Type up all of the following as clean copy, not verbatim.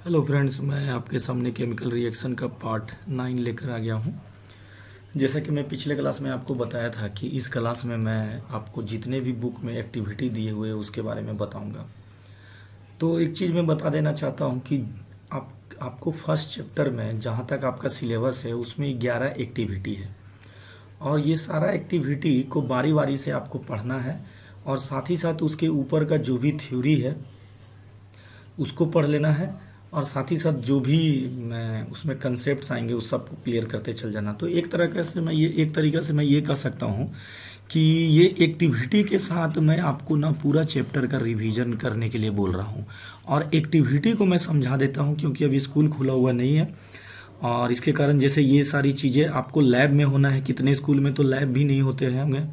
Hello friends, मैं आपके सामने केमिकल रिएक्शन का पार्ट 9 लेकर आ गया हूँ। जैसा कि मैं पिछले क्लास में आपको बताया था कि इस क्लास में मैं आपको जितने भी बुक में एक्टिविटी दिए हुए हैं उसके बारे में बताऊंगा। तो एक चीज़ मैं बता देना चाहता हूँ कि आपको फर्स्ट चैप्टर में जहाँ तक आपका सिलेबस है उसमें 11 एक्टिविटी है और ये सारा एक्टिविटी को बारी बारी से आपको पढ़ना है और साथ ही साथ उसके ऊपर का जो भी थ्योरी है उसको पढ़ लेना है और साथ ही साथ जो भी उसमें कंसेप्ट्स आएंगे उस सबको क्लियर करते चल जाना। तो एक तरीक़ा से मैं ये कह सकता हूँ कि ये एक्टिविटी के साथ मैं आपको ना पूरा चैप्टर का रिवीजन करने के लिए बोल रहा हूँ और एक्टिविटी को मैं समझा देता हूँ क्योंकि अभी स्कूल खुला हुआ नहीं है और इसके कारण जैसे ये सारी चीज़ें आपको लैब में होना है। कितने स्कूल में तो लैब भी नहीं होते हैं होंगे,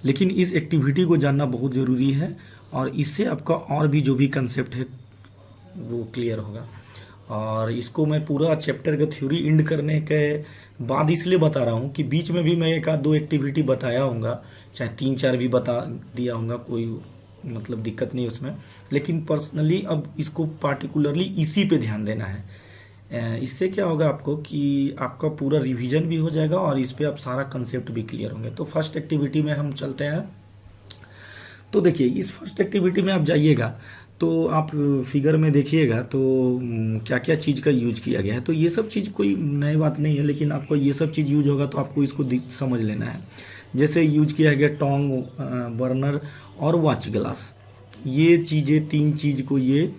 लेकिन इस एक्टिविटी को जानना बहुत ज़रूरी है और इससे आपका और भी जो भी कंसेप्ट है वो क्लियर होगा। और इसको मैं पूरा चैप्टर का थ्योरी इंड करने के बाद इसलिए बता रहा हूँ कि बीच में भी मैं एक आध दो एक्टिविटी बताया होऊंगा, चाहे 3-4 भी बता दिया होऊंगा, कोई मतलब दिक्कत नहीं उसमें, लेकिन पर्सनली अब इसको पार्टिकुलरली इसी पे ध्यान देना है। इससे क्या होगा आपको कि आपका पूरा रिवीजन भी हो जाएगा और इस पे आप सारा कंसेप्ट भी क्लियर होंगे। तो फर्स्ट एक्टिविटी में हम चलते हैं। तो देखिए, इस फर्स्ट एक्टिविटी में आप जाइएगा तो आप फिगर में देखिएगा तो क्या क्या चीज़ का यूज किया गया है। तो ये सब चीज़ कोई नई बात नहीं है, लेकिन आपको ये सब चीज़ यूज होगा तो आपको इसको समझ लेना है। जैसे यूज किया गया टोंग, बर्नर और वॉच ग्लास, ये चीज़ें 3 चीज़ को ये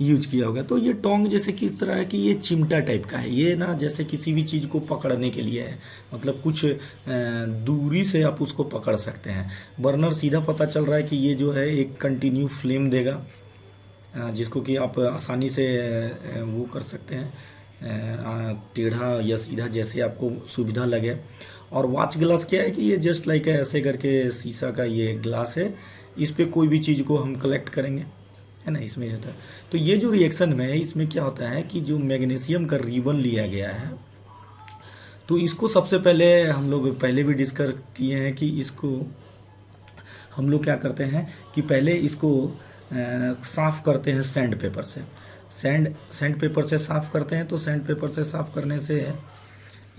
यूज किया होगा। तो ये टोंग जैसे किस तरह है कि ये चिमटा टाइप का है, ये ना जैसे किसी भी चीज़ को पकड़ने के लिए है, मतलब कुछ दूरी से आप उसको पकड़ सकते हैं। बर्नर सीधा पता चल रहा है कि ये जो है एक कंटिन्यू फ्लेम देगा जिसको कि आप आसानी से वो कर सकते हैं, टेढ़ा या सीधा जैसे आपको सुविधा लगे। और वॉच ग्लास क्या है कि ये जस्ट लाइक ऐसे करके शीशा का ये ग्लास है, इस पे कोई भी चीज़ को हम कलेक्ट करेंगे, है ना, इसमें होता है। तो ये जो रिएक्शन में है इसमें क्या होता है कि जो मैग्नीशियम का रिबन लिया गया है तो इसको सबसे पहले हम लोग पहले भी डिस्कस किए हैं कि इसको हम लोग क्या करते हैं कि पहले इसको साफ़ करते हैं सैंड पेपर से। सैंड पेपर से साफ़ करते हैं। तो सैंड पेपर से साफ़ करने से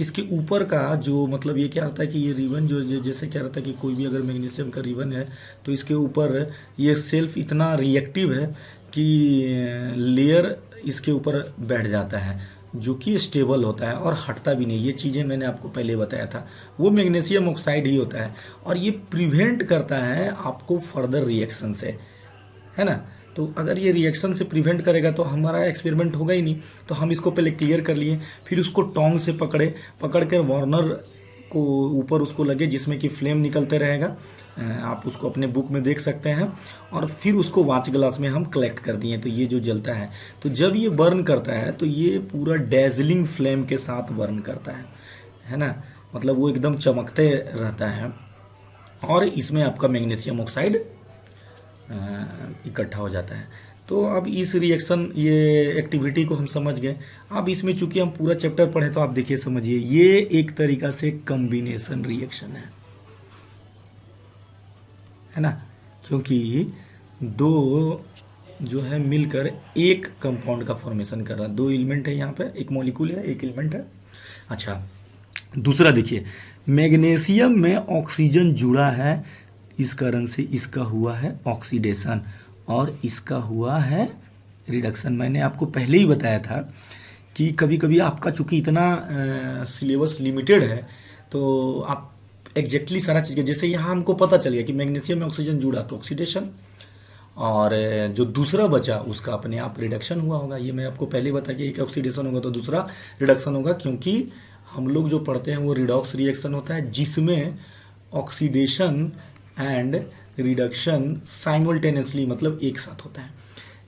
इसके ऊपर का जो मतलब ये क्या होता है कि ये रिबन जो जैसे क्या रहता है कि कोई भी अगर मैग्नीशियम का रिबन है तो इसके ऊपर ये सेल्फ इतना रिएक्टिव है कि लेयर इसके ऊपर बैठ जाता है जो कि स्टेबल होता है और हटता भी नहीं। ये चीज़ें मैंने आपको पहले बताया था, वो मैग्नीशियम ऑक्साइड ही होता है और ये प्रिवेंट करता है आपको फर्दर रिएक्शन से, है ना। तो अगर ये रिएक्शन से प्रिवेंट करेगा तो हमारा एक्सपेरिमेंट होगा ही नहीं। तो हम इसको पहले क्लियर कर लिए, फिर उसको टोंग से पकड़ कर वार्नर को ऊपर उसको लगे जिसमें कि फ्लेम निकलते रहेगा, आप उसको अपने बुक में देख सकते हैं। और फिर उसको वॉच ग्लास में हम कलेक्ट कर दिए तो ये जो जलता है, तो जब ये बर्न करता है तो ये पूरा डेजलिंग फ्लेम के साथ बर्न करता है ना, मतलब वो एकदम चमकते रहता है और इसमें आपका मैग्नीशियम ऑक्साइड इकट्ठा हो जाता है। तो अब इस रिएक्शन ये एक्टिविटी को हम समझ गए। अब इसमें चूंकि हम पूरा चैप्टर पढ़े तो आप देखिए समझिए, ये एक तरीका से कॉम्बिनेशन रिएक्शन है ना, क्योंकि दो जो है मिलकर एक कंपाउंड का फॉर्मेशन कर रहा है। 2 एलिमेंट है यहाँ पे, एक मॉलिक्यूल है, एक एलिमेंट है। अच्छा, दूसरा देखिए, मैग्नीशियम में ऑक्सीजन जुड़ा है, इस कारण से इसका हुआ है ऑक्सीडेशन और इसका हुआ है रिडक्शन। मैंने आपको पहले ही बताया था कि कभी कभी आपका चूंकि इतना सिलेबस लिमिटेड है तो आप एग्जैक्टली सारा चीज़, जैसे यहाँ हमको पता चल गया कि मैग्नीशियम में ऑक्सीजन जुड़ा तो ऑक्सीडेशन, और जो दूसरा बचा उसका अपने आप रिडक्शन हुआ होगा। ये मैं आपको पहले बताया कि एक ऑक्सीडेशन होगा तो दूसरा रिडक्शन होगा, क्योंकि हम लोग जो पढ़ते हैं वो रिडॉक्स रिएक्शन होता है जिसमें ऑक्सीडेशन एंड रिडक्शन साइमल्टेनियसली मतलब एक साथ होता है।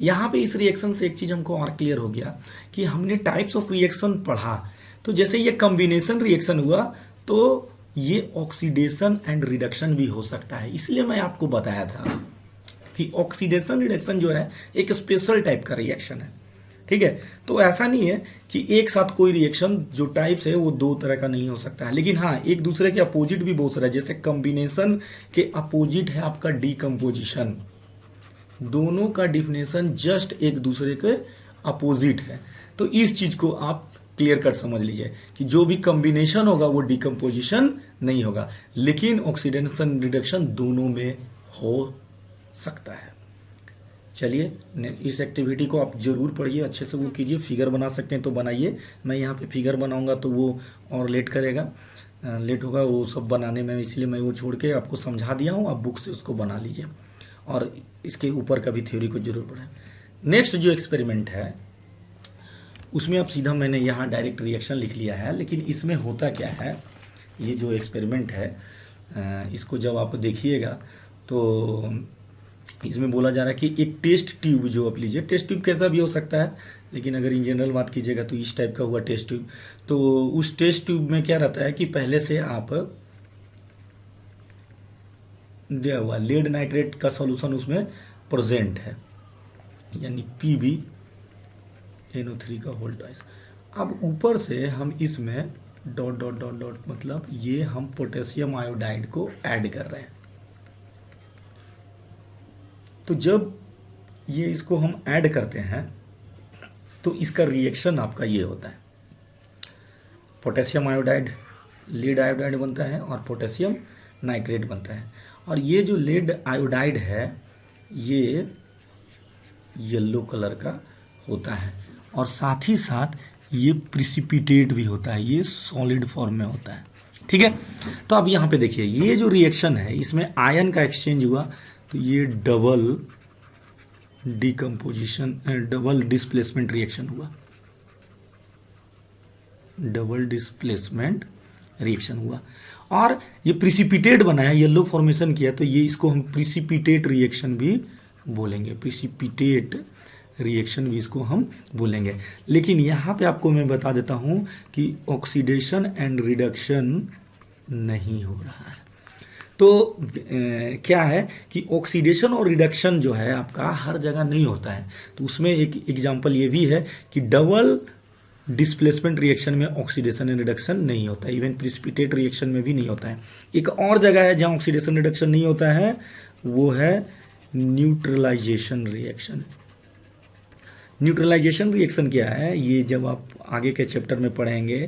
यहाँ पे इस रिएक्शन से एक चीज़ हमको और क्लियर हो गया कि हमने टाइप्स ऑफ रिएक्शन पढ़ा, तो जैसे ये कॉम्बिनेशन रिएक्शन हुआ तो ये ऑक्सीडेशन एंड रिडक्शन भी हो सकता है। इसलिए मैं आपको बताया था कि ऑक्सीडेशन रिडक्शन जो है एक स्पेशल टाइप का रिएक्शन है, ठीक है। तो ऐसा नहीं है कि एक साथ कोई रिएक्शन जो टाइप्स है वो 2 तरह का नहीं हो सकता है, लेकिन हाँ एक दूसरे के अपोजिट भी बहुत सारा है। जैसे कॉम्बिनेशन के अपोजिट है आपका डिकम्पोजिशन, दोनों का डिफिनेशन जस्ट एक दूसरे के अपोजिट है। तो इस चीज को आप क्लियर कट समझ लीजिए कि जो भी कॉम्बिनेशन होगा वो डिकम्पोजिशन नहीं होगा, लेकिन ऑक्सीडेशन रिडक्शन दोनों में हो सकता है। चलिए इस एक्टिविटी को आप जरूर पढ़िए, अच्छे से वो कीजिए। फिगर बना सकते हैं तो बनाइए, मैं यहाँ पे फिगर बनाऊंगा तो वो और लेट करेगा, लेट होगा वो सब बनाने में, इसलिए मैं वो छोड़ के आपको समझा दिया हूँ। आप बुक से उसको बना लीजिए और इसके ऊपर का भी थ्योरी को जरूर पढ़ें। नेक्स्ट जो एक्सपेरिमेंट है उसमें अब सीधा मैंने यहाँ डायरेक्ट रिएक्शन लिख लिया है, लेकिन इसमें होता क्या है, ये जो एक्सपेरिमेंट है इसको जब आप देखिएगा तो इसमें बोला जा रहा है कि एक टेस्ट ट्यूब जो आप लीजिए, टेस्ट ट्यूब कैसा भी हो सकता है, लेकिन अगर इन जनरल बात कीजिएगा तो इस टाइप का हुआ टेस्ट ट्यूब। तो उस टेस्ट ट्यूब में क्या रहता है कि पहले से आप दिया हुआ लेड नाइट्रेट का सॉल्यूशन उसमें प्रेजेंट है, यानी PbNO3 का होल ट्वाइस। अब ऊपर से हम इसमें डॉट डॉट डॉट डॉट मतलब ये हम पोटेशियम आयोडाइड को ऐड कर रहे हैं। तो जब ये इसको हम ऐड करते हैं तो इसका रिएक्शन आपका ये होता है, पोटेशियम आयोडाइड लीड आयोडाइड बनता है और पोटेशियम नाइट्रेट बनता है। और ये जो लीड आयोडाइड है ये येलो कलर का होता है और साथ ही साथ ये प्रिसिपिटेट भी होता है, ये सॉलिड फॉर्म में होता है। ठीक है, तो अब यहाँ पे देखिए ये जो रिएक्शन है इसमें आयन का एक्सचेंज हुआ, तो ये double decomposition double displacement reaction हुआ, डबल डिस्प्लेसमेंट रिएक्शन हुआ और ये प्रिसिपिटेट बनाया, येलो फॉर्मेशन किया, तो ये इसको हम प्रिसिपिटेट रिएक्शन भी बोलेंगे, प्रिसिपिटेट रिएक्शन भी इसको हम बोलेंगे। लेकिन यहाँ पे आपको मैं बता देता हूँ कि ऑक्सीडेशन एंड रिडक्शन नहीं हो रहा है। तो क्या है कि ऑक्सीडेशन और रिडक्शन जो है आपका हर जगह नहीं होता है। तो उसमें एक एग्जांपल ये भी है कि डबल डिस्प्लेसमेंट रिएक्शन में ऑक्सीडेशन एंड रिडक्शन नहीं होता है, इवन प्रिसिपिटेट रिएक्शन में भी नहीं होता है। एक और जगह है जहां ऑक्सीडेशन रिडक्शन नहीं होता है, वो है न्यूट्रलाइजेशन रिएक्शन। न्यूट्रलाइजेशन रिएक्शन क्या है, ये जब आप आगे के चैप्टर में पढ़ेंगे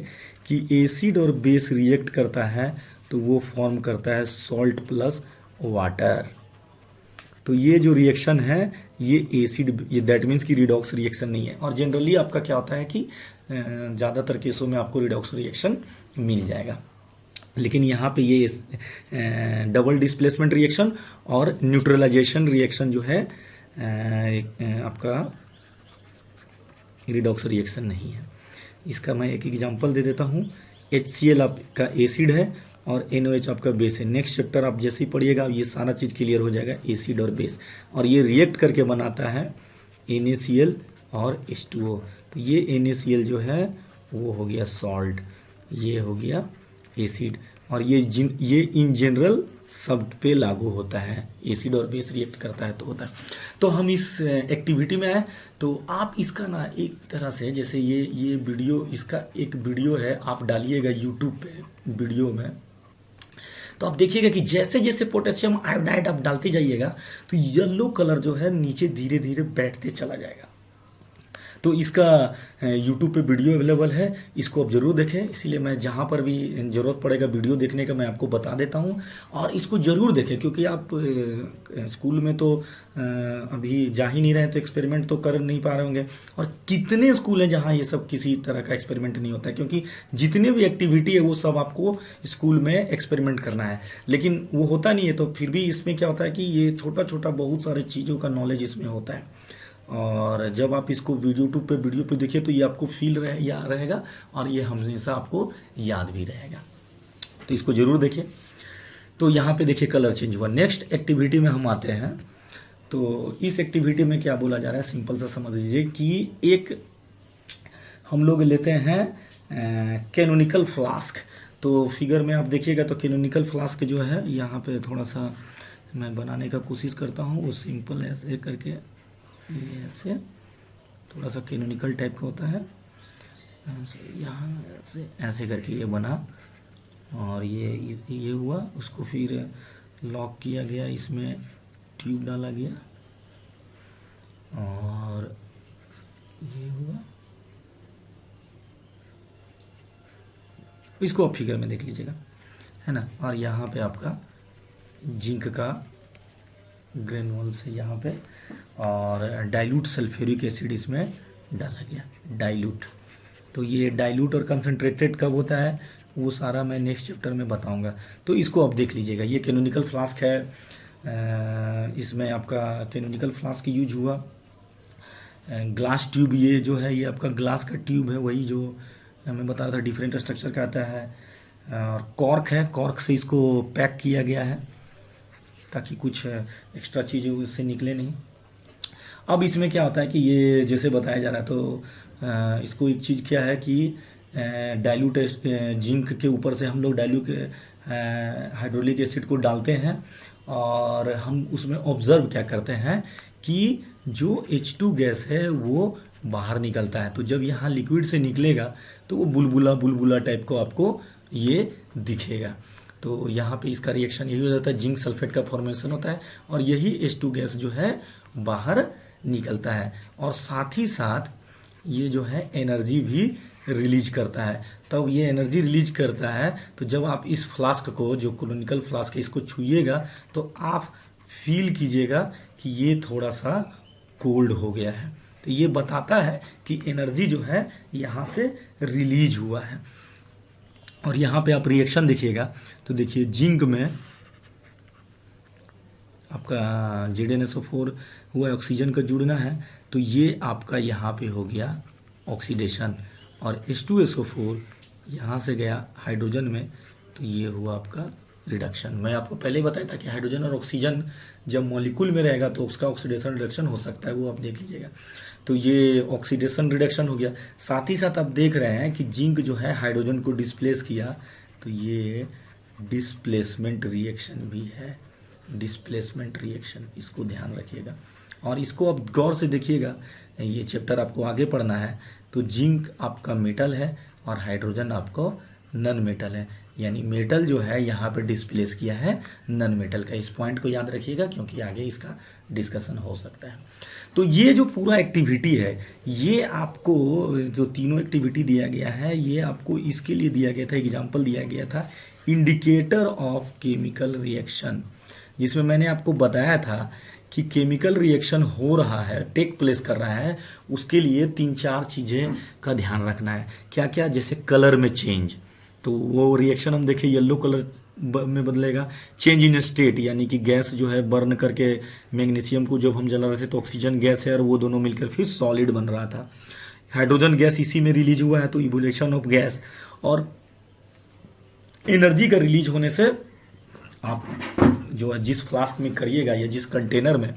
कि एसिड और बेस रिएक्ट करता है तो वो फॉर्म करता है सॉल्ट प्लस वाटर। तो ये जो रिएक्शन है ये एसिड, ये दैट मीन्स कि रिडॉक्स रिएक्शन नहीं है। और जनरली आपका क्या होता है कि ज़्यादातर केसों में आपको रिडॉक्स रिएक्शन मिल जाएगा, लेकिन यहाँ पे ये डबल डिस्प्लेसमेंट रिएक्शन और न्यूट्रलाइजेशन रिएक्शन जो है आपका रिडॉक्स रिएक्शन नहीं है। इसका मैं एक एग्जांपल दे देता हूँ। HCl आपका एसिड है और NOH आपका बेस है। नेक्स्ट चैप्टर आप जैसे ही पढ़िएगा ये सारा चीज़ क्लियर हो जाएगा, एसिड और बेस, और ये रिएक्ट करके बनाता है NaCl और H2O। तो ये NaCl जो है वो हो गया सॉल्ट, ये हो गया एसिड, और ये इन जनरल सब पे लागू होता है, एसिड और बेस रिएक्ट करता है तो होता है। तो हम इस एक्टिविटी में आए, तो आप इसका ना एक तरह से जैसे ये वीडियो, इसका एक वीडियो है, आप डालिएगा यूट्यूब पे वीडियो में, तो आप देखिएगा कि जैसे जैसे पोटेशियम आयोडाइड आप डालते जाइएगा तो येलो कलर जो है नीचे धीरे धीरे बैठते चला जाएगा। तो इसका YouTube पे वीडियो अवेलेबल है, इसको आप जरूर देखें। इसीलिए मैं जहाँ पर भी ज़रूरत पड़ेगा वीडियो देखने का मैं आपको बता देता हूँ, और इसको ज़रूर देखें, क्योंकि आप स्कूल में तो अभी जा ही नहीं रहे, तो एक्सपेरिमेंट तो कर नहीं पा रहे होंगे। और कितने स्कूल हैं जहाँ ये सब किसी तरह का एक्सपेरिमेंट नहीं होता है, क्योंकि जितने भी एक्टिविटी है वो सब आपको स्कूल में एक्सपेरिमेंट करना है, लेकिन वो होता नहीं है। तो फिर भी इसमें क्या होता है कि ये छोटा छोटा बहुत सारे चीज़ों का नॉलेज इसमें होता है, और जब आप इसको यूट्यूब पे वीडियो पे देखिए तो ये आपको याद रहेगा, और ये हमेशा आपको याद भी रहेगा। तो इसको जरूर देखिए। तो यहाँ पे देखिए कलर चेंज हुआ। नेक्स्ट एक्टिविटी में हम आते हैं। तो इस एक्टिविटी में क्या बोला जा रहा है, सिंपल सा समझ लीजिए कि एक हम लोग लेते हैं कैनोनिकल फ्लास्क। तो फिगर में आप देखिएगा तो कैनोनिकल फ्लास्क जो है, यहाँ पे थोड़ा सा मैं बनाने का कोशिश करता हूँ, वो सिंपल ऐसे करके, ये ऐसे थोड़ा सा कैनोनिकल टाइप का होता है, यहाँ ऐसे करके ये बना, और ये हुआ। उसको फिर लॉक किया गया, इसमें ट्यूब डाला गया, और ये हुआ, इसको आप फिगर में देख लीजिएगा, है ना। और यहाँ पे आपका जिंक का ग्रेनुअल्स है यहाँ पे, और डाइल्यूट सल्फ्यूरिक एसिड इसमें डाला गया, डाइल्यूट। तो ये डाइल्यूट और कंसंट्रेटेड कब होता है वो सारा मैं नेक्स्ट चैप्टर में बताऊंगा। तो इसको आप देख लीजिएगा, ये कैनोनिकल फ्लास्क है, इसमें आपका कैनोनिकल फ्लास्क यूज हुआ। ग्लास ट्यूब, ये जो है ये आपका ग्लास का ट्यूब है, वही जो मैं बता रहा था डिफरेंट स्ट्रक्चर का आता है। और कॉर्क है, कॉर्क से इसको पैक किया गया है ताकि कुछ एक्स्ट्रा चीज़ें उससे निकले नहीं। अब इसमें क्या होता है कि ये जैसे बताया जा रहा है, तो इसको एक चीज़ क्या है कि डाइल्यूट जिंक के ऊपर से हम लोग डाइल्यूट हाइड्रोलिक एसिड को डालते हैं, और हम उसमें ऑब्जर्व क्या करते हैं कि जो H2 गैस है वो बाहर निकलता है। तो जब यहाँ लिक्विड से निकलेगा तो वो बुलबुला बुलबुला टाइप को आपको ये दिखेगा। तो यहाँ पे इसका रिएक्शन यही हो जाता है, जिंक सल्फेट का फॉर्मेशन होता है और यही H2 गैस जो है बाहर निकलता है, और साथ ही साथ ये जो है एनर्जी भी रिलीज करता है। तब ये एनर्जी रिलीज करता है, तो जब आप इस फ्लास्क को, जो कैनोनिकल फ्लास्क है, इसको छुइएगा तो आप फील कीजिएगा कि ये थोड़ा सा कोल्ड हो गया है। तो ये बताता है कि एनर्जी जो है यहाँ से रिलीज हुआ है। और यहाँ पे आप रिएक्शन देखिएगा तो देखिए जिंक में आपका ZnSO4 हुआ है, ऑक्सीजन का जुड़ना है, तो ये आपका यहाँ पे हो गया ऑक्सीडेशन, और H2SO4 यहाँ से गया हाइड्रोजन में, तो ये हुआ आपका रिडक्शन। मैं आपको पहले ही बताया था कि हाइड्रोजन और ऑक्सीजन जब मॉलिक्यूल में रहेगा तो उसका ऑक्सीडेशन रिडक्शन हो सकता है, वो आप देख लीजिएगा। तो ये ऑक्सीडेशन रिडक्शन हो गया। साथ ही साथ आप देख रहे हैं कि जिंक जो है हाइड्रोजन को डिस्प्लेस किया, तो ये डिस्प्लेसमेंट रिएक्शन भी है, डिस्प्लेसमेंट रिएक्शन, इसको ध्यान रखिएगा। और इसको आप गौर से देखिएगा, ये चैप्टर आपको आगे पढ़ना है। तो जिंक आपका मेटल है और हाइड्रोजन आपको नन मेटल है, यानी मेटल जो है यहाँ पे डिस्प्लेस किया है नन मेटल का। इस पॉइंट को याद रखिएगा क्योंकि आगे इसका डिस्कशन हो सकता है। तो ये जो पूरा एक्टिविटी है, ये आपको जो तीनों एक्टिविटी दिया गया है, ये आपको इसके लिए दिया गया था, एग्जाम्पल दिया गया था इंडिकेटर ऑफ केमिकल रिएक्शन, जिसमें मैंने आपको बताया था कि केमिकल रिएक्शन हो रहा है, टेक प्लेस कर रहा है, उसके लिए 3-4 चीज़ें का ध्यान रखना है। क्या क्या? जैसे कलर में चेंज, तो वो रिएक्शन हम देखें येलो कलर में बदलेगा। चेंज इन स्टेट, यानी कि गैस जो है बर्न करके मैग्नीशियम को जब हम जला रहे थे तो ऑक्सीजन गैस है और वो दोनों मिलकर फिर सॉलिड बन रहा था। हाइड्रोजन गैस इसी में रिलीज हुआ है, तो इवोल्यूशन ऑफ गैस। और एनर्जी का रिलीज होने से आप जो है जिस फ्लास्क में करिएगा या जिस कंटेनर में,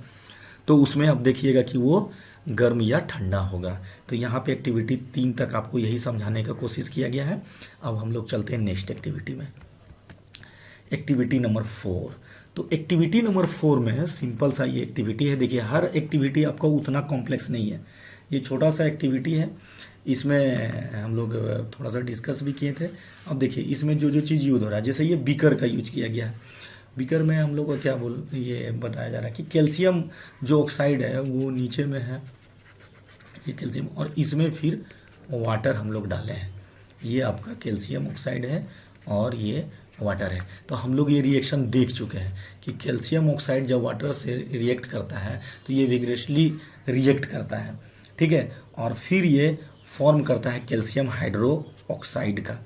तो उसमें आप देखिएगा कि वो गर्म या ठंडा होगा। तो यहाँ पे एक्टिविटी 3 तक आपको यही समझाने का कोशिश किया गया है। अब हम लोग चलते हैं नेक्स्ट एक्टिविटी में, एक्टिविटी नंबर 4। तो एक्टिविटी नंबर 4 में सिंपल सा ये एक्टिविटी है। देखिए हर एक्टिविटी आपका उतना कॉम्प्लेक्स नहीं है, ये छोटा सा एक्टिविटी है। इसमें हम लोग थोड़ा सा डिस्कस भी किए थे। अब देखिए इसमें जो जो चीज़ यूज हो रहा है, जैसे ये बीकर का यूज किया गया है। बीकर में हम लोग को क्या ये बताया जा रहा है कि कैल्शियम जो ऑक्साइड है वो नीचे में है, ये कैल्शियम, और इसमें फिर वाटर हम लोग डाले हैं। ये आपका कैल्शियम ऑक्साइड है और ये वाटर है। तो हम लोग ये रिएक्शन देख चुके हैं कि कैल्शियम ऑक्साइड जब वाटर से रिएक्ट करता है तो ये विग्रेसली रिएक्ट करता है, ठीक है, और फिर ये फॉर्म करता है कैल्शियम हाइड्रो ऑक्साइड का।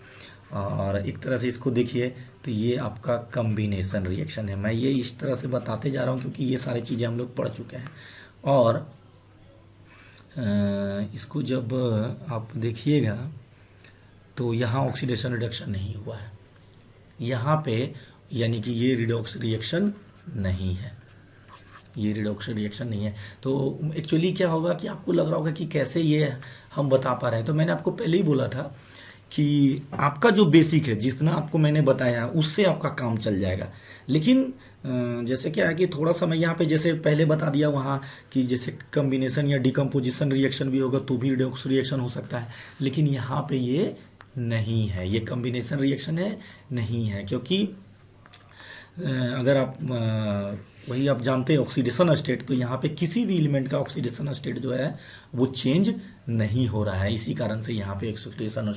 और एक तरह से इसको देखिए तो ये आपका कम्बिनेशन रिएक्शन है। मैं ये इस तरह से बताते जा रहा हूँ क्योंकि ये सारी चीज़ें हम लोग पढ़ चुके हैं। और इसको जब आप देखिएगा तो यहाँ ऑक्सीडेशन रिडक्शन नहीं हुआ है यहाँ पे, यानी कि ये रिडॉक्स रिएक्शन नहीं है, ये रिडॉक्स रिएक्शन नहीं है। तो एक्चुअली क्या होगा कि आपको लग रहा होगा कि कैसे ये हम बता पा रहे हैं। तो मैंने आपको पहले ही बोला था कि आपका जो बेसिक है, जितना आपको मैंने बताया उससे आपका काम चल जाएगा। लेकिन जैसे क्या है कि थोड़ा सा मैं यहाँ पे जैसे पहले बता दिया वहाँ कि जैसे कम्बिनेशन या डिकम्पोजिशन रिएक्शन भी होगा तो भी रिडॉक्स रिएक्शन हो सकता है, लेकिन यहाँ पे ये नहीं है, ये कम्बिनेशन रिएक्शन है नहीं है। क्योंकि अगर आप वही आप जानते हैं ऑक्सीडेशन स्टेट, तो यहाँ पे किसी भी एलिमेंट का ऑक्सीडेशन स्टेट जो है वो चेंज नहीं हो रहा है। इसी कारण से यहाँ पे ऑक्सीडेशन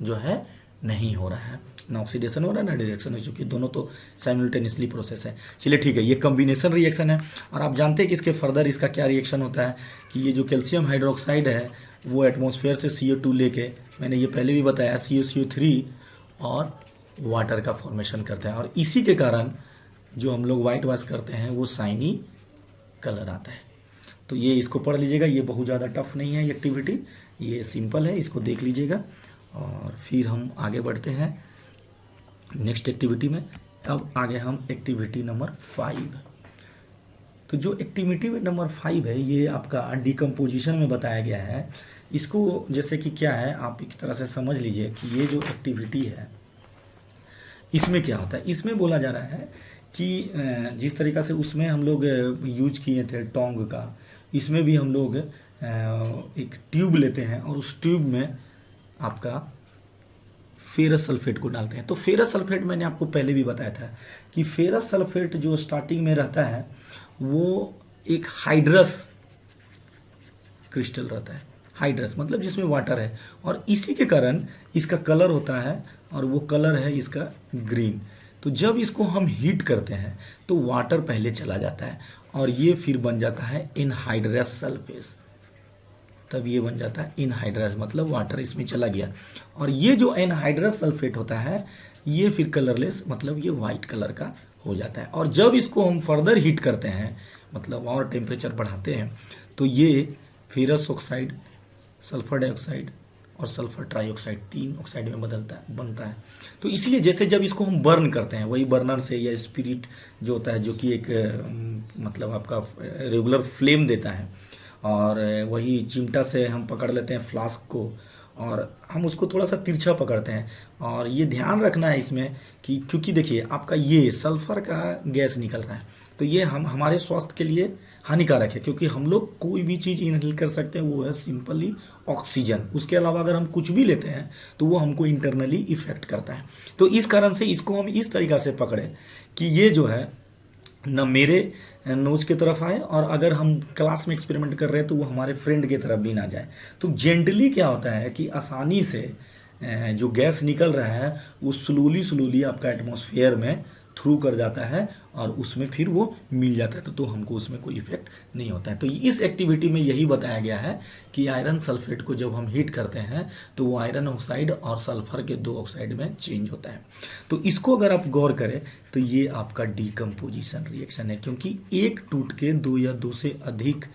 जो है नहीं हो रहा है, ना ऑक्सीडेशन हो रहा है ना डिरेक्शन हो, चूंकि दोनों तो साइमल्टेनियसली प्रोसेस है। चलिए ठीक है, ये कॉम्बिनेशन रिएक्शन है। और आप जानते हैं कि इसके फर्दर इसका क्या रिएक्शन होता है कि ये जो कैल्शियम हाइड्रोक्साइड है वो एटमॉस्फेयर से CO2 लेके, मैंने ये पहले भी बताया, CuCO3 और वाटर का फॉर्मेशन करता है। और इसी के कारण जो हम लोग वाइट वॉश करते हैं वो शाइनी कलर आता है। तो ये इसको पढ़ लीजिएगा, ये बहुत ज़्यादा टफ नहीं है ये एक्टिविटी, ये सिंपल है, इसको देख लीजिएगा। और फिर हम आगे बढ़ते हैं नेक्स्ट एक्टिविटी में। अब आगे हम एक्टिविटी नंबर 5। तो जो एक्टिविटी नंबर 5 है ये आपका डिकम्पोजिशन में बताया गया है। इसको जैसे कि क्या है आप इस तरह से समझ लीजिए कि ये जो एक्टिविटी है इसमें क्या होता है। इसमें बोला जा रहा है कि जिस तरीका से उसमें हम लोग यूज किए थे टोंग का, इसमें भी हम लोग एक ट्यूब लेते हैं और उस ट्यूब में आपका फेरस सल्फेट को डालते हैं। तो फेरस सल्फेट मैंने आपको पहले भी बताया था कि फेरस सल्फेट जो स्टार्टिंग में रहता है वो एक हाइड्रस क्रिस्टल रहता है। हाइड्रस मतलब जिसमें वाटर है, और इसी के कारण इसका कलर होता है, और वो कलर है इसका ग्रीन। तो जब इसको हम हीट करते हैं तो वाटर पहले चला जाता है और ये फिर बन जाता है एनहाइड्रस सल्फेट। तब ये बन जाता है एनहाइड्रस, मतलब वाटर इसमें चला गया। और ये जो एनहाइड्रस सल्फेट होता है ये फिर कलरलेस, मतलब ये वाइट कलर का हो जाता है। और जब इसको हम फर्दर हीट करते हैं, मतलब और टेम्परेचर बढ़ाते हैं, तो ये फेरस ऑक्साइड, सल्फर डाइऑक्साइड और सल्फर ट्राइऑक्साइड 3 ऑक्साइड में बनता है। तो इसलिए जैसे जब इसको हम बर्न करते हैं, वही बर्नर से या स्पिरिट जो होता है, जो कि एक मतलब आपका रेगुलर फ्लेम देता है, और वही चिमटा से हम पकड़ लेते हैं फ्लास्क को और हम उसको थोड़ा सा तिरछा पकड़ते हैं। और ये ध्यान रखना है इसमें कि क्योंकि देखिए आपका ये सल्फर का गैस निकल रहा है, तो ये हमारे स्वास्थ्य के लिए हानिकारक है, क्योंकि हम लोग कोई भी चीज़ इनहेल कर सकते हैं, वो है सिंपली ऑक्सीजन। उसके अलावा अगर हम कुछ भी लेते हैं तो वो हमको इंटरनली इफेक्ट करता है। तो इस कारण से इसको हम इस तरीक़ा से पकड़े कि ये जो है न मेरे नोज की तरफ आए, और अगर हम क्लास में एक्सपेरिमेंट कर रहे हैं तो वो हमारे फ्रेंड की तरफ भी ना जाए। तो जेंटली क्या होता है कि आसानी से जो गैस निकल रहा है वो स्लोली आपका एटमॉस्फेयर में थ्रू कर जाता है और उसमें फिर वो मिल जाता है, तो हमको उसमें कोई इफेक्ट नहीं होता है। तो इस एक्टिविटी में यही बताया गया है कि आयरन सल्फेट को जब हम हीट करते हैं तो वो आयरन ऑक्साइड और सल्फर के 2 ऑक्साइड में चेंज होता है। तो इसको अगर आप गौर करें तो ये आपका डिकम्पोजिशन रिएक्शन है, क्योंकि एक टूट के 2 या 2 से अधिक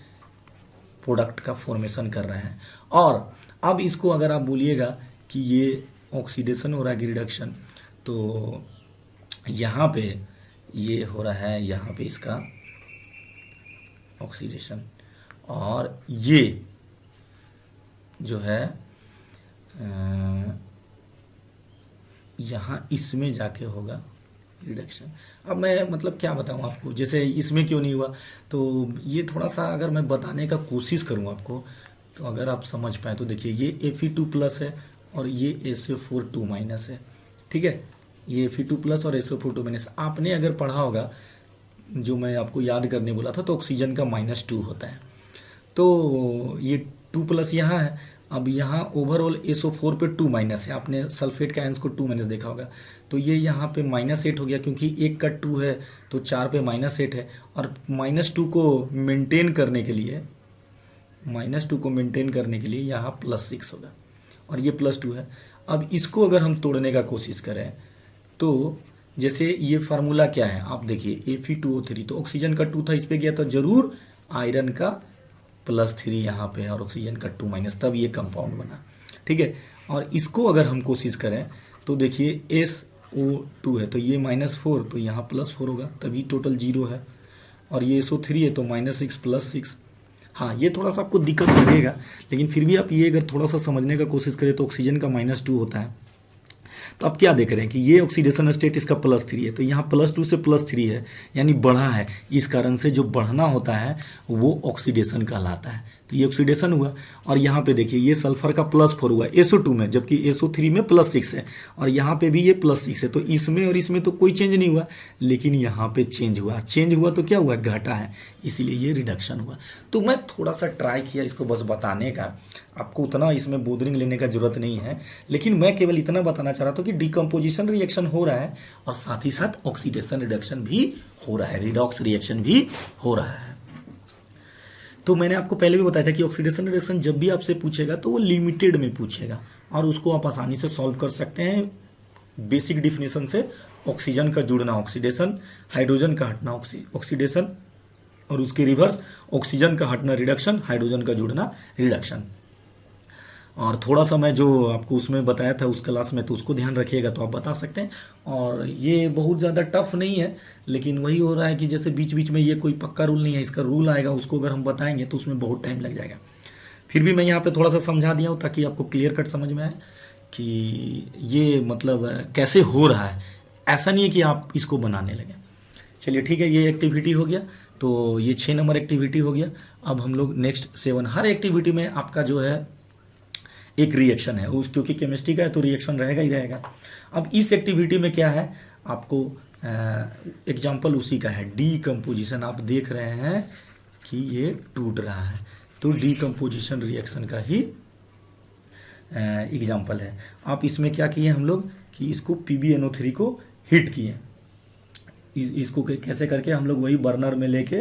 प्रोडक्ट का फॉर्मेशन कर रहे हैं। और अब इसको अगर आप बोलिएगा कि ये ऑक्सीडेशन हो रहा है, रिडक्शन, तो यहाँ पे ये हो रहा है, यहाँ पे इसका ऑक्सीडेशन, और ये जो है यहाँ इसमें जाके होगा रिडक्शन। अब मैं मतलब क्या बताऊँ आपको, जैसे इसमें क्यों नहीं हुआ, तो ये थोड़ा सा अगर मैं बताने का कोशिश करूँ आपको, तो अगर आप समझ पाए तो देखिए ये Fe2+ है और ये SO4 है, ठीक है। ये Fe2+ और SO4 आपने अगर पढ़ा होगा, जो मैं आपको याद करने बोला था, तो ऑक्सीजन का -2 होता है। तो ये 2+ यहाँ है। अब यहाँ ओवरऑल SO4 पे 2- है, आपने सल्फेट का आयंस को 2- देखा होगा, तो ये यहाँ पे -8 हो गया, क्योंकि एक का 2 है तो 4 पे -8 है। और -2 को मेंटेन करने के लिए, यहाँ +6 होगा और ये +2 है। अब इसको अगर हम तोड़ने का कोशिश करें तो जैसे ये फार्मूला क्या है आप देखिए, Fe2O3, तो ऑक्सीजन का 2 था, इस पे गया तो जरूर आयरन का +3 यहाँ पे है और ऑक्सीजन का 2-, तब ये कंपाउंड बना, ठीक है। और इसको अगर हम कोशिश करें तो देखिए SO2 है तो ये -4, तो यहाँ +4 होगा, तभी टोटल 0 है। और ये SO3 है तो -6 +6। हाँ, ये थोड़ा सा आपको दिक्कत लगेगा, लेकिन फिर भी आप ये अगर थोड़ा सा समझने का कोशिश करें तो ऑक्सीजन का -2 होता है। तो आप क्या देख रहे हैं कि ये ऑक्सीडेशन स्टेट इसका +3 है, तो यहाँ +2 से +3 है, यानी बढ़ा है। इस कारण से जो बढ़ना होता है वो ऑक्सीडेशन कहलाता है। तो ये ऑक्सीडेशन हुआ। और यहाँ पे देखिए ये सल्फर का +4 हुआ SO2 में, जबकि SO3 में +6 है, और यहाँ पे भी ये +6 है। तो इसमें और इसमें तो कोई चेंज नहीं हुआ, लेकिन यहाँ पे चेंज हुआ। चेंज हुआ तो क्या हुआ, घटा है, इसीलिए ये रिडक्शन हुआ। तो मैं थोड़ा सा ट्राई किया इसको बस बताने का, आपको उतना इसमें बोधरिंग लेने का जरूरत नहीं है, लेकिन मैं केवल इतना बताना चाह रहा था कि डिकम्पोजिशन रिएक्शन हो रहा है और साथ ही साथ ऑक्सीडेशन रिडक्शन भी हो रहा है, रिडॉक्स रिएक्शन भी हो रहा है। तो मैंने आपको पहले भी बताया था कि ऑक्सीडेशन रिडक्शन जब भी आपसे पूछेगा तो वो लिमिटेड में पूछेगा, और उसको आप आसानी से सॉल्व कर सकते हैं बेसिक डिफिनेशन से। ऑक्सीजन का जुड़ना ऑक्सीडेशन, हाइड्रोजन का हटना ऑक्सीडेशन, और उसके रिवर्स ऑक्सीजन का हटना रिडक्शन, हाइड्रोजन का जुड़ना रिडक्शन। और थोड़ा सा मैं जो आपको उसमें बताया था उस क्लास में, तो उसको ध्यान रखिएगा तो आप बता सकते हैं। और ये बहुत ज़्यादा टफ नहीं है, लेकिन वही हो रहा है कि जैसे बीच बीच में ये कोई पक्का रूल नहीं है, इसका रूल आएगा, उसको अगर हम बताएंगे तो उसमें बहुत टाइम लग जाएगा। फिर भी मैं यहाँ पे थोड़ा सा समझा दिया हूँ ताकि आपको क्लियर कट समझ में आए कि ये मतलब कैसे हो रहा है। ऐसा नहीं है कि आप इसको बनाने लगे। चलिए ठीक है, ये एक्टिविटी हो गया, तो ये 6 नंबर एक्टिविटी हो गया। अब हम लोग नेक्स्ट 7, हर एक्टिविटी में आपका जो है एक रिएक्शन है, उस क्योंकि केमिस्ट्री का है तो रिएक्शन रहेगा ही रहेगा। अब इस एक्टिविटी में क्या है, आपको एग्जाम्पल उसी का है, डीकम्पोजिशन। आप देख रहे हैं कि ये टूट रहा है, तो डीकम्पोजिशन रिएक्शन का ही एग्जाम्पल है। आप इसमें क्या किए हम लोग कि इसको PbNO3 को हीट किए। इसको कैसे करके हम लोग वही बर्नर में लेके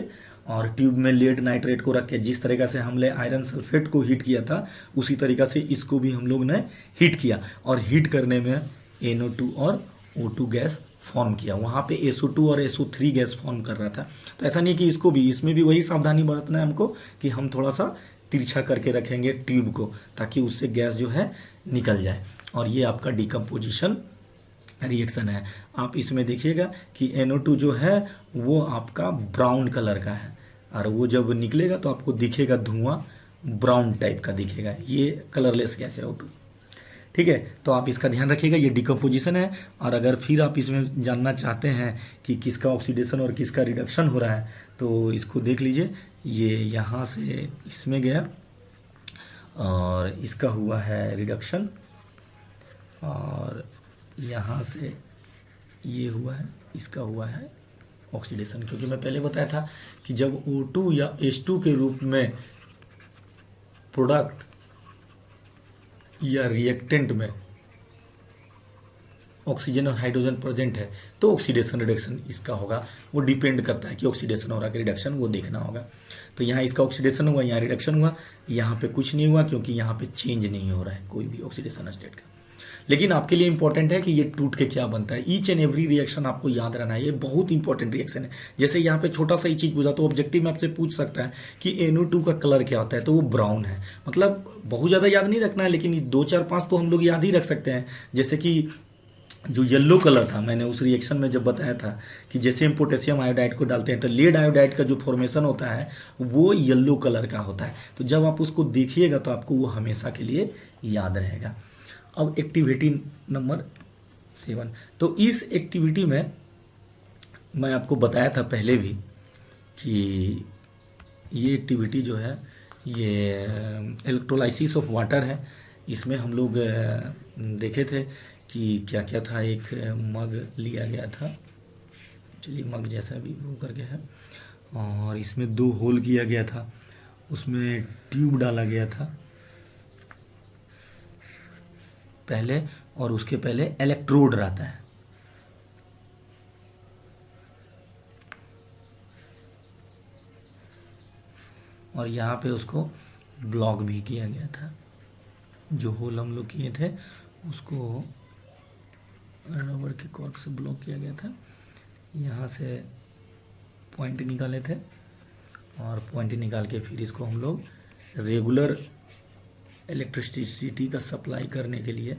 और ट्यूब में लेड नाइट्रेट को रख के, जिस तरीका से हमने आयरन सल्फेट को हीट किया था उसी तरीका से इसको भी हम लोग ने हीट किया, और हीट करने में NO2 और O2 गैस फॉर्म किया। वहाँ पे SO2 और SO3 गैस फॉर्म कर रहा था। तो ऐसा नहीं कि इसको भी, इसमें भी वही सावधानी बरतना है हमको कि हम थोड़ा सा तिरछा करके रखेंगे ट्यूब को, ताकि उससे गैस जो है निकल जाए। और ये आपका डिकम्पोजिशन रिएक्शन है। आप इसमें देखिएगा कि NO2 जो है वो आपका ब्राउन कलर का है, और वो जब निकलेगा तो आपको दिखेगा धुआं ब्राउन टाइप का दिखेगा, ये कलरलेस गैस है O2। ठीक है, तो आप इसका ध्यान रखिएगा, ये डिकम्पोजिशन है। और अगर फिर आप इसमें जानना चाहते हैं कि किसका ऑक्सीडेशन और किसका रिडक्शन हो रहा है, तो इसको देख लीजिए। ये यहाँ से इसमें गया और इसका हुआ है रिडक्शन, और यहाँ से ये हुआ है, इसका हुआ है ऑक्सीडेशन। क्योंकि मैं पहले बताया था कि जब O2 या H2 के रूप में प्रोडक्ट या रिएक्टेंट में ऑक्सीजन और हाइड्रोजन प्रेजेंट है तो ऑक्सीडेशन रिडक्शन इसका होगा। वो डिपेंड करता है कि ऑक्सीडेशन हो रहा है कि रिडक्शन, वो देखना होगा। तो यहाँ इसका ऑक्सीडेशन हुआ, यहाँ रिडक्शन हुआ, यहाँ पे कुछ नहीं हुआ क्योंकि यहाँ पे चेंज नहीं हो रहा है कोई भी ऑक्सीडेशन स्टेट का। लेकिन आपके लिए इंपॉर्टेंट है कि ये टूट के क्या बनता है। ईच एंड एवरी रिएक्शन आपको याद रहना है, ये बहुत इंपॉर्टेंट रिएक्शन है। जैसे यहाँ पे छोटा सा ही चीज पूछा तो ऑब्जेक्टिव में आपसे पूछ सकता है कि NO2 का कलर क्या होता है, तो वो ब्राउन है। मतलब बहुत ज़्यादा याद नहीं रखना है, लेकिन 2 4 5 तो हम लोग याद ही रख सकते हैं। जैसे कि जो येलो कलर था, मैंने उस रिएक्शन में जब बताया था कि जैसे हम पोटेशियम आयोडाइड को डालते हैं तो लेड आयोडाइड का जो फॉर्मेशन होता है वो येलो कलर का होता है। तो जब आप उसको देखिएगा तो आपको वो हमेशा के लिए याद रहेगा। अब एक्टिविटी नंबर 7, तो इस एक्टिविटी में मैं आपको बताया था पहले भी कि ये एक्टिविटी जो है ये इलेक्ट्रोलाइसिस ऑफ वाटर है। इसमें हम लोग देखे थे कि क्या क्या था। एक मग लिया गया था, चलिए मग जैसा भी वो करके है, और इसमें 2 होल किया गया था, उसमें ट्यूब डाला गया था पहले, और उसके पहले इलेक्ट्रोड रहता है। और यहाँ पे उसको ब्लॉक भी किया गया था। जो होल हम लोग किए थे उसको रबर के कॉर्क से ब्लॉक किया गया था। यहाँ से पॉइंट निकाले थे, और पॉइंट निकाल के फिर इसको हम लोग रेगुलर इलेक्ट्रिसिटी का सप्लाई करने के लिए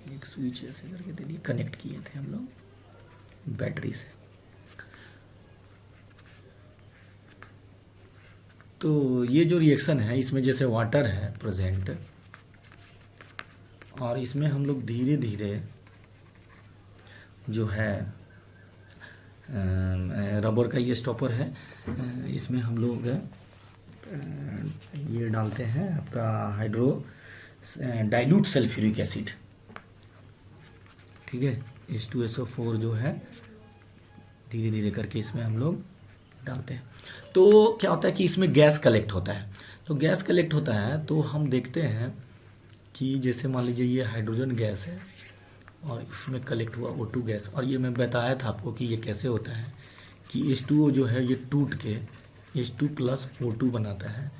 एक स्विच ऐसे करके दे दिए, कनेक्ट किए थे हम लोग बैटरी से। तो ये जो रिएक्शन है इसमें जैसे वाटर है प्रेजेंट, और इसमें हम लोग धीरे धीरे जो है रबर का ये स्टॉपर है, इसमें हम लोग ये डालते हैं आपका हाइड्रो डाइल्यूट सल्फ्यूरिक एसिड, ठीक है। H2SO4 जो है धीरे धीरे करके इसमें हम लोग डालते हैं। तो क्या होता है कि इसमें गैस कलेक्ट होता है। तो गैस कलेक्ट होता है तो हम देखते हैं कि जैसे मान लीजिए ये हाइड्रोजन गैस है और इसमें कलेक्ट हुआ O2 गैस, और ये मैं बताया था आपको कि ये कैसे होता है कि H2O जो है ये टूट के H2 प्लस O2 बनाता है।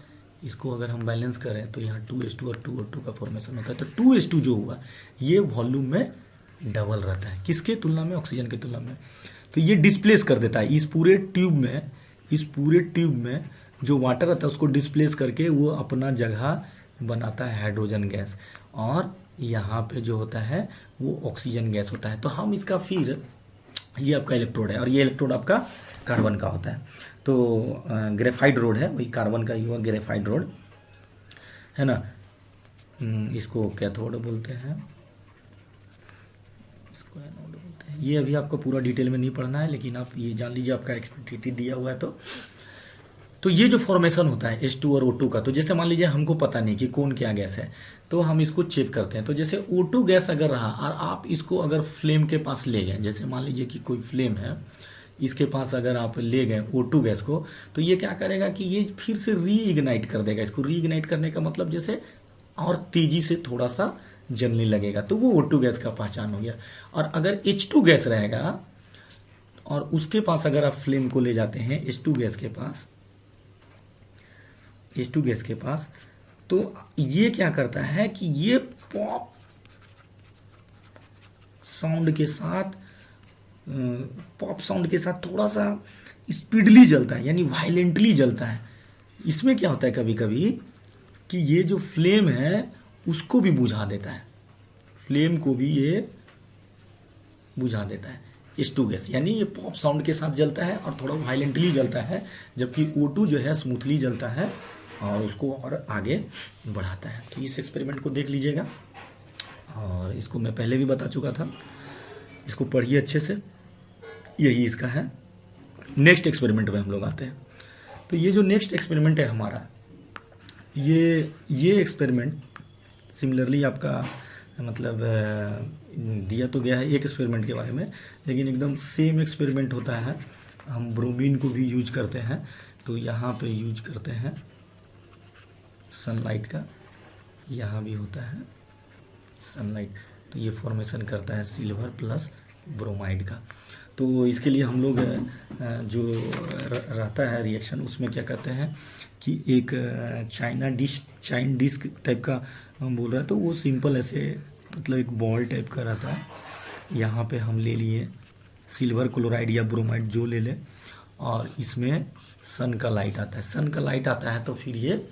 इसको अगर हम बैलेंस करें तो यहाँ 2H2 और 2O2 का फॉर्मेशन होता है। तो 2H2 जो हुआ ये वॉल्यूम में डबल रहता है, किसके तुलना में? ऑक्सीजन की तुलना में। तो ये डिस्प्लेस कर देता है इस पूरे ट्यूब में जो वाटर रहता है उसको डिस्प्लेस करके वो अपना जगह बनाता है हाइड्रोजन गैस, और यहाँ पे जो होता है वो ऑक्सीजन गैस होता है। तो हम इसका फिर ये आपका इलेक्ट्रोड है और ये इलेक्ट्रोड आपका कार्बन का होता है। तो ग्रेफाइट रोड है, वही कार्बन का ही हुआ ग्रेफाइट रोड है ना। इसको कैथोड बोलते हैं, इसको एनोड बोलते हैं। ये अभी आपको पूरा डिटेल में नहीं पढ़ना है, लेकिन आप ये जान लीजिए आपका एक्सपेक्टेड दिया हुआ है। तो ये जो फॉर्मेशन होता है H2 और O2 का, तो जैसे मान लीजिए हमको पता नहीं कि कौन क्या गैस है, तो हम इसको चेक करते हैं। तो जैसे O2 गैस अगर रहा और आप इसको अगर फ्लेम के पास ले गए, जैसे मान लीजिए कि कोई फ्लेम है, इसके पास अगर आप ले गए O2 गैस को, तो ये क्या करेगा कि ये फिर से रीइग्नाइट कर देगा। इसको रीइग्नाइट करने का मतलब जैसे और तेजी से थोड़ा सा जलने लगेगा, तो वो O2 गैस का पहचान हो गया। और अगर H2 गैस रहेगा और उसके पास अगर आप फ्लेम को ले जाते हैं H2 गैस के पास, तो ये क्या करता है कि ये पॉप साउंड के साथ थोड़ा सा स्पीडली जलता है, यानी वायलेंटली जलता है। इसमें क्या होता है कभी कभी कि ये जो फ्लेम है उसको भी बुझा देता है, फ्लेम को भी ये बुझा देता है H2 गैस, यानी ये पॉप साउंड के साथ जलता है और थोड़ा वायलेंटली जलता है, जबकि O2 जो है स्मूथली जलता है और उसको और आगे बढ़ाता है। तो इस एक्सपेरिमेंट को देख लीजिएगा, और इसको मैं पहले भी बता चुका था, इसको पढ़िए अच्छे से, यही इसका है। नेक्स्ट एक्सपेरिमेंट में हम लोग आते हैं। तो ये जो नेक्स्ट एक्सपेरिमेंट है हमारा, ये एक्सपेरिमेंट सिमिलरली आपका मतलब दिया तो गया है एक एक्सपेरिमेंट के बारे में, लेकिन एकदम सेम एक्सपेरिमेंट होता है। हम ब्रोमीन को भी यूज करते हैं, तो यहाँ पे यूज करते हैं सनलाइट का, यहाँ भी होता है सनलाइट, तो ये फॉर्मेशन करता है सिल्वर प्लस ब्रोमाइड का। तो इसके लिए हम लोग जो रहता है रिएक्शन, उसमें क्या करते हैं कि एक चाइन डिस्क टाइप का बोल रहा है, तो वो सिंपल ऐसे मतलब एक बॉल टाइप का रहता है। यहाँ पे हम ले लिए सिल्वर क्लोराइड या ब्रोमाइड जो ले लें, और इसमें सन का लाइट आता है, तो फिर ये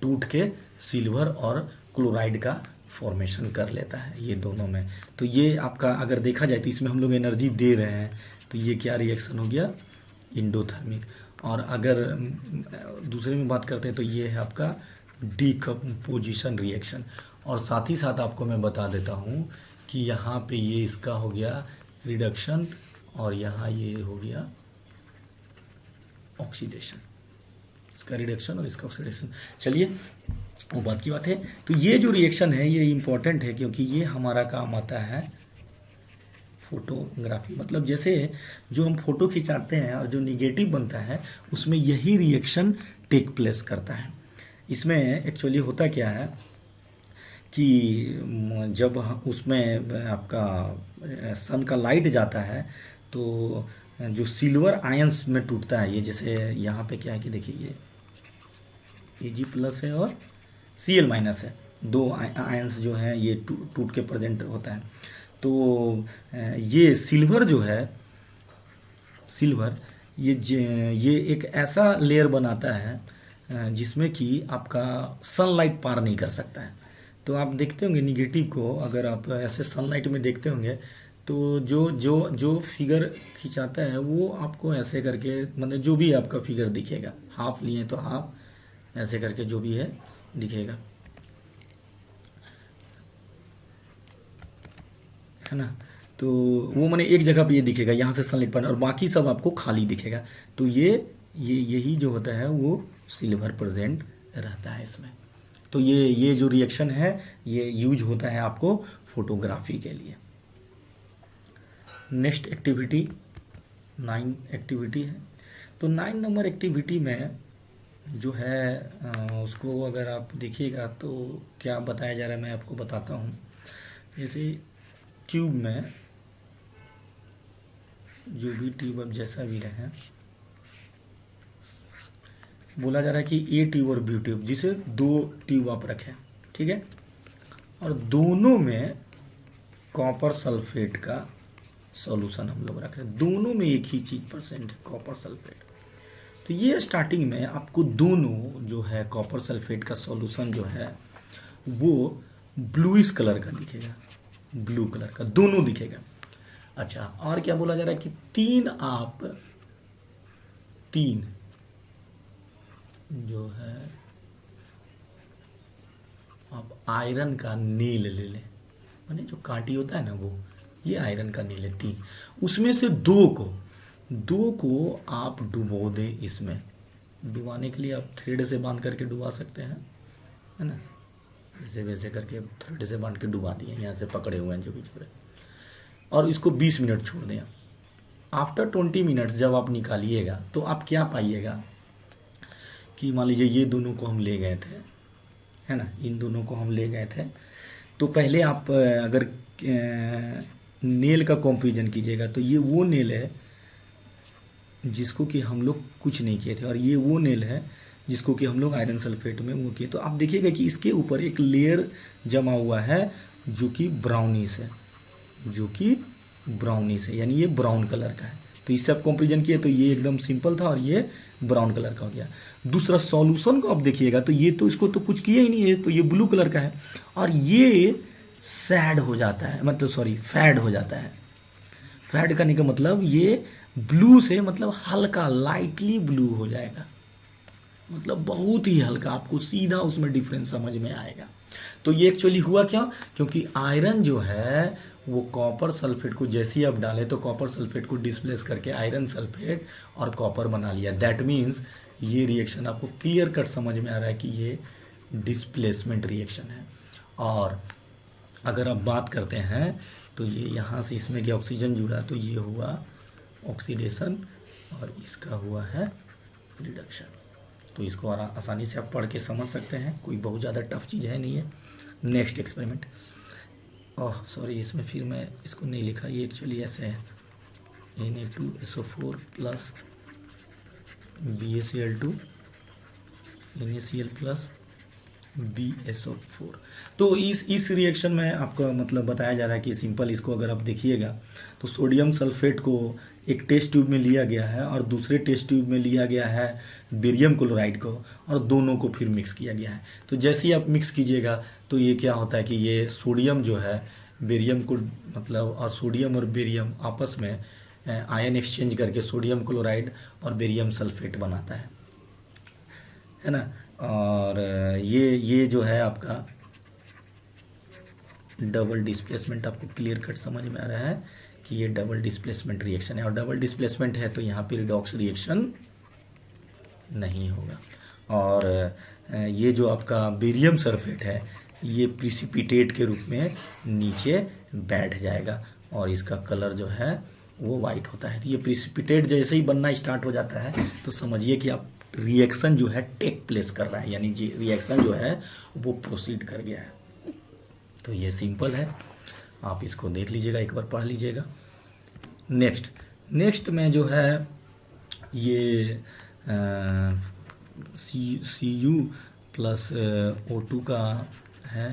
टूट के सिल्वर और क्लोराइड का फॉर्मेशन कर लेता है ये दोनों में। तो ये आपका अगर देखा जाए तो इसमें हम लोग एनर्जी दे रहे हैं, तो ये क्या रिएक्शन हो गया? इंडोथर्मिक। और अगर दूसरे में बात करते हैं तो ये है आपका डीकम्पोजिशन रिएक्शन। और साथ ही साथ आपको मैं बता देता हूँ कि यहाँ पे ये इसका हो गया रिडक्शन, और यहाँ ये हो गया ऑक्सीडेशन, इसका रिडक्शन और इसका ऑक्सीडेशन। चलिए वो बात की बात है। तो ये जो रिएक्शन है ये इम्पॉर्टेंट है, क्योंकि ये हमारा काम आता है फोटोग्राफी, मतलब जैसे जो हम फोटो खिंचाते हैं और जो निगेटिव बनता है उसमें यही रिएक्शन टेक प्लेस करता है। इसमें एक्चुअली होता क्या है कि जब उसमें आपका सन का लाइट जाता है तो जो सिल्वर आयंस में टूटता है, ये जैसे यहाँ पे क्या है कि देखिए ये Ag प्लस है और Cl माइनस है, दो आयंस जो हैं ये टूट के प्रेजेंट होता है। तो ये सिल्वर जो है, सिल्वर ये एक ऐसा लेयर बनाता है जिसमें कि आपका सनलाइट पार नहीं कर सकता है। तो आप देखते होंगे निगेटिव को, अगर आप ऐसे सनलाइट में देखते होंगे तो जो फिगर खिंचाता है वो आपको ऐसे करके, मतलब जो भी आपका फिगर दिखेगा, हाफ लिए तो हाफ ऐसे करके जो भी है दिखेगा, है ना। तो वो मैंने एक जगह पे ये दिखेगा, यहाँ से सनलाइट पर, और बाकी सब आपको खाली दिखेगा। तो ये यही जो होता है वो सिल्वर प्रेजेंट रहता है इसमें। तो ये जो रिएक्शन है ये यूज होता है आपको फोटोग्राफी के लिए। नेक्स्ट एक्टिविटी 9 एक्टिविटी है। तो 9 नंबर एक्टिविटी में जो है उसको अगर आप देखिएगा तो क्या बताया जा रहा है मैं आपको बताता हूँ। जैसे ट्यूब में जो भी ट्यूब अब जैसा भी रहे, बोला जा रहा है कि ए ट्यूब और बी ट्यूब, जिसे 2 ट्यूब आप रखें, ठीक है, और दोनों में कॉपर सल्फेट का सॉल्यूशन हम लोग रख रहे हैं, दोनों में एक ही चीज परसेंट कॉपर सल्फेट। तो ये स्टार्टिंग में आपको दोनों जो है कॉपर सल्फेट का सॉल्यूशन जो है वो ब्लूइश कलर का दिखेगा, ब्लू कलर का दोनों दिखेगा। अच्छा, और क्या बोला जा रहा है कि 3 जो है आप आयरन का नील ले लें, माने जो कांटी होता है ना वो, ये आयरन का नील है 3, उसमें से 2 को आप डुबो दे। इसमें डुबाने के लिए आप थ्रेड से बांध करके डुबा सकते हैं, है ना, ऐसे वैसे करके थ्रेड से बांध के डुबा दिए, यहाँ से पकड़े हुए हैं जो भी छोड़े, और इसको 20 मिनट छोड़ दें। आफ्टर 20 मिनट्स जब आप निकालिएगा तो आप क्या पाइएगा कि मान लीजिए ये दोनों को हम ले गए थे, है ना, इन दोनों को हम ले गए थे, तो पहले आप अगर नेल का कंपैरिजन कीजिएगा तो ये वो नेल है जिसको कि हम लोग कुछ नहीं किए थे, और ये वो नेल है जिसको कि हम लोग आयरन सल्फेट में वो किए। तो आप देखिएगा कि इसके ऊपर एक लेयर जमा हुआ है जो कि ब्राउनिश है, यानी ये ब्राउन कलर का है। तो इससे आप कंपैरिजन किए तो ये एकदम सिंपल था और ये ब्राउन कलर का हो गया। दूसरा सॉल्यूशन को आप देखिएगा तो ये तो इसको तो कुछ किया ही नहीं है, तो ये ब्लू कलर का है, और ये सैड हो जाता है, मतलब सॉरी फैड हो जाता है। फैड करने का मतलब ये ब्लू से मतलब हल्का लाइटली ब्लू हो जाएगा, मतलब बहुत ही हल्का, आपको सीधा उसमें डिफरेंस समझ में आएगा। तो ये एक्चुअली हुआ क्या, क्योंकि आयरन जो है वो कॉपर सल्फेट को जैसे ही आप डालें तो कॉपर सल्फेट को डिस्प्लेस करके आयरन सल्फेट और कॉपर बना लिया। दैट मीन्स ये रिएक्शन आपको क्लियर कट समझ में आ रहा है कि ये डिस्प्लेसमेंट रिएक्शन है। और अगर आप बात करते हैं तो ये यहाँ से इसमें क्या ऑक्सीजन जुड़ा, तो ये हुआ ऑक्सीडेशन और इसका हुआ है रिडक्शन। तो इसको आसानी से आप पढ़ के समझ सकते हैं, कोई बहुत ज़्यादा टफ चीज़ है नहीं है। नेक्स्ट एक्सपेरिमेंट, ओह सॉरी, इसमें फिर मैं इसको नहीं लिखा, ये एक्चुअली ऐसे है Na2SO4 plus BaCl2 NaCl plus BSO4। तो इस रिएक्शन में आपको मतलब बताया जा रहा है कि सिंपल, इसको अगर आप देखिएगा तो सोडियम सल्फेट को एक टेस्ट ट्यूब में लिया गया है और दूसरे टेस्ट ट्यूब में लिया गया है बेरियम क्लोराइड को, और दोनों को फिर मिक्स किया गया है। तो जैसे ही आप मिक्स कीजिएगा तो ये क्या होता है कि ये सोडियम जो है बेरियम को मतलब, और सोडियम और बेरियम आपस में आयन एक्सचेंज करके सोडियम क्लोराइड और बेरियम सल्फेट बनाता है ना। और ये जो है आपका डबल डिस्प्लेसमेंट, आपको क्लियर कट समझ में आ रहा है कि ये डबल डिस्प्लेसमेंट रिएक्शन है, और डबल डिस्प्लेसमेंट है तो यहाँ पे रिडॉक्स रिएक्शन नहीं होगा। और ये जो आपका बेरियम सल्फेट है ये प्रिसिपिटेट के रूप में नीचे बैठ जाएगा और इसका कलर जो है वो वाइट होता है। तो ये प्रिसिपिटेट जैसे ही बनना स्टार्ट हो जाता है तो समझिए कि आप रिएक्शन जो है टेक प्लेस कर रहा है, यानी जी रिएक्शन जो है वो प्रोसीड कर गया है। तो ये सिंपल है, आप इसको देख लीजिएगा, एक बार पढ़ लीजिएगा। नेक्स्ट में जो है ये Cu प्लस O2 का है।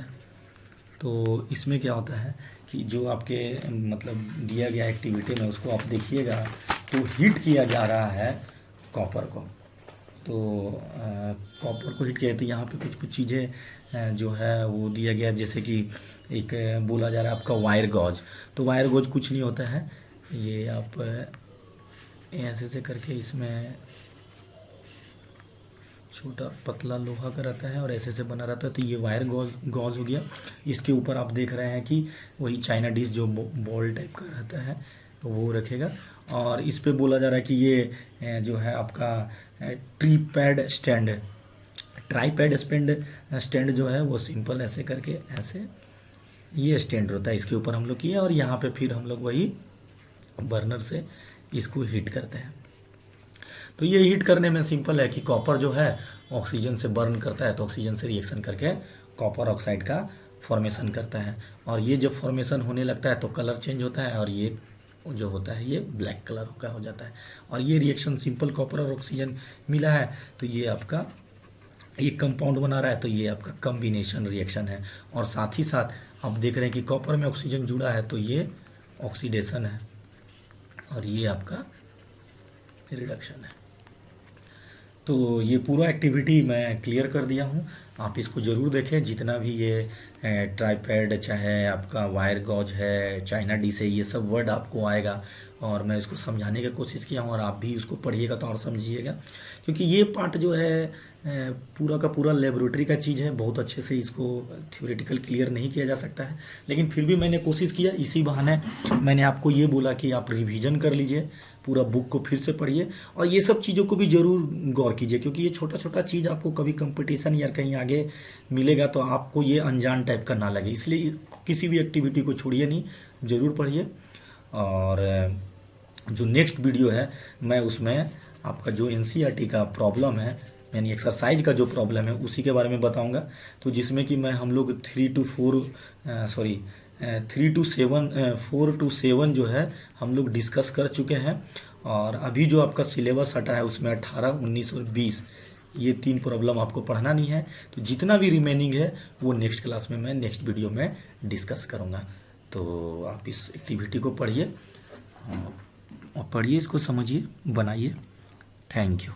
तो इसमें क्या होता है कि जो आपके मतलब दिया गया एक्टिविटी में उसको आप देखिएगा तो हीट किया जा रहा है कॉपर को। तो कॉपर को हीट किया है तो यहाँ पे कुछ चीज़ें जो है वो दिया गया, जैसे कि एक बोला जा रहा है आपका वायर गॉज। तो वायर गॉज कुछ नहीं होता है, ये आप ऐसे से करके इसमें छोटा पतला लोहा का रहता है और ऐसे से बना रहता है, तो ये वायर गॉज हो गया। इसके ऊपर आप देख रहे हैं कि वही चाइना डिश जो बॉल टाइप का रहता है वो रखेगा। और इस पे बोला जा रहा है कि ये जो है आपका ट्री पैड स्टैंड है, ट्राईपैड स्टैंड जो है वो सिंपल ऐसे करके ऐसे ये स्टैंड होता है, इसके ऊपर हम लोग किए और यहाँ पे फिर हम लोग वही बर्नर से इसको हीट करते हैं। तो ये हीट करने में सिंपल है कि कॉपर जो है ऑक्सीजन से बर्न करता है, तो ऑक्सीजन से रिएक्शन करके कॉपर ऑक्साइड का फॉर्मेशन करता है, और ये जब फॉर्मेशन होने लगता है तो कलर चेंज होता है और ये जो होता है ये ब्लैक कलर का हो जाता है। और ये रिएक्शन सिंपल कॉपर और ऑक्सीजन मिला है तो ये आपका एक कंपाउंड बना रहा है, तो ये आपका कॉम्बिनेशन रिएक्शन है। और साथ ही साथ आप देख रहे हैं कि कॉपर में ऑक्सीजन जुड़ा है तो ये ऑक्सीडेशन है और ये आपका रिडक्शन है। तो ये पूरा एक्टिविटी मैं क्लियर कर दिया हूँ, आप इसको ज़रूर देखें। जितना भी ये ट्राईपैड चाहे आपका वायर गॉज है, चाइना डिश है, ये सब वर्ड आपको आएगा और मैं इसको समझाने की कोशिश किया हूँ और आप भी इसको पढ़िएगा तो और समझिएगा, क्योंकि ये पार्ट जो है पूरा का पूरा लेबोरेटरी का चीज़ है। बहुत अच्छे से इसको थ्योरेटिकल क्लियर नहीं किया जा सकता है, लेकिन फिर भी मैंने कोशिश किया। इसी बहाने मैंने आपको ये बोला कि आप रिवीजन कर लीजिए, पूरा बुक को फिर से पढ़िए और ये सब चीज़ों को भी ज़रूर गौर कीजिए, क्योंकि ये छोटा छोटा चीज़ आपको कभी कंपटीशन या कहीं आगे मिलेगा तो आपको ये अनजान टाइप का ना लगे। इसलिए किसी भी एक्टिविटी को छोड़िए नहीं, ज़रूर पढ़िए। और जो नेक्स्ट वीडियो है मैं उसमें आपका जो एनसीईआरटी का प्रॉब्लम है, यानी एक्सरसाइज का जो प्रॉब्लम है उसी के बारे में बताऊंगा। तो जिसमें कि मैं हम लोग 3 to 7 जो है हम लोग डिस्कस कर चुके हैं, और अभी जो आपका सिलेबस हटा है उसमें 18, 19 और 20 ये 3 प्रॉब्लम आपको पढ़ना नहीं है। तो जितना भी रिमेनिंग है वो नेक्स्ट क्लास में मैं नेक्स्ट वीडियो में डिस्कस करूँगा। तो आप इस एक्टिविटी को पढ़िए और पढ़िए, इसको समझिए, बनाइए। Thank you.